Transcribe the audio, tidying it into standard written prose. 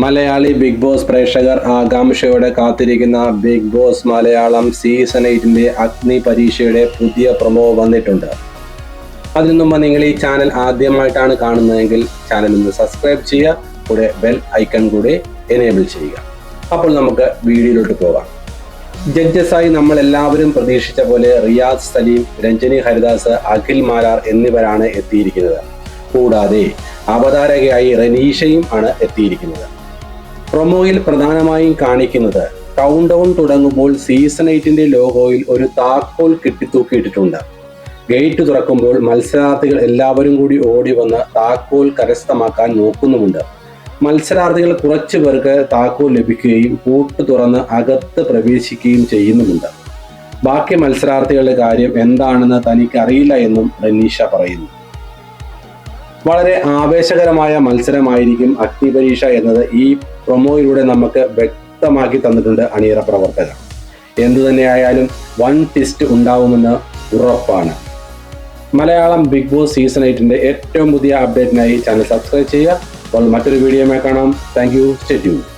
Malayali big boss പ്രേക്ഷകർ ആകാംക്ഷയോടെ കാത്തിരിക്കുന്ന ബിഗ് ബോസ് മലയാളം സീസൺ 8 അഗ്നി പരീക്ഷയുടെ പുതിയ പ്രൊമോ വന്നിട്ടുണ്ട്. അതിനു മുമ്പ് നിങ്ങൾ ഈ ചാനൽ ആദ്യമായിട്ടാണ് കാണുന്നതെങ്കിൽ ചാനൽ ഒന്ന് സബ്സ്ക്രൈബ് ചെയ്യുക, കൂടെ ബെൽ ഐക്കൺ കൂടി എനേബിൾ ചെയ്യുക. അപ്പോൾ നമുക്ക് വീഡിയോയിലോട്ട് പോകാം. ജഡ്ജസായി നമ്മൾ എല്ലാവരും പ്രതീക്ഷിച്ച പോലെ റിയാസ് സലീം, രഞ്ജനി ഹരിദാസ്, അഖിൽ മാരാർ എന്നിവരാണ് എത്തിയിരിക്കുന്നത്. കൂടാതെ അവതാരകയായി റനീഷയും ആണ് എത്തിയിരിക്കുന്നത്. പ്രൊമോയിൽ പ്രധാനമായും കാണിക്കുന്നത് കൗണ്ട് ഡൗൺ തുടങ്ങുമ്പോൾ സീസൺ 8 ലോഗോയിൽ ഒരു താക്കോൽ കെട്ടിത്തൂക്കിയിട്ടിട്ടുണ്ട്. ഗേറ്റ് തുറക്കുമ്പോൾ മത്സരാർത്ഥികൾ എല്ലാവരും കൂടി ഓടി വന്ന് താക്കോൽ കരസ്ഥമാക്കാൻ നോക്കുന്നുമുണ്ട്. മത്സരാർത്ഥികൾ കുറച്ചു പേർക്ക് താക്കോൽ ലഭിക്കുകയും പൂട്ട് തുറന്ന് അകത്ത് പ്രവേശിക്കുകയും ചെയ്യുന്നുമുണ്ട്. ബാക്കി മത്സരാർത്ഥികളുടെ കാര്യം എന്താണെന്ന് തനിക്കറിയില്ല എന്നും റനീഷ പറയുന്നു. വളരെ ആവേശകരമായ മത്സരമായിരിക്കും അഗ്നിപരീക്ഷ എന്നത് ഈ പ്രൊമോയിലൂടെ നമുക്ക് വ്യക്തമാക്കി തന്നിട്ടുണ്ട് അണിയറ പ്രവർത്തകർ. എന്തുതന്നെയായാലും വൺ ട്വിസ്റ്റ് ഉണ്ടാവുമെന്ന് ഉറപ്പാണ്. മലയാളം ബിഗ് ബോസ് സീസൺ 8 ഏറ്റവും പുതിയ അപ്ഡേറ്റിനായി ചാനൽ സബ്സ്ക്രൈബ് ചെയ്യുക. അപ്പോൾ മറ്റൊരു വീഡിയോയുമായി കാണാം. Thank you. Stay tuned.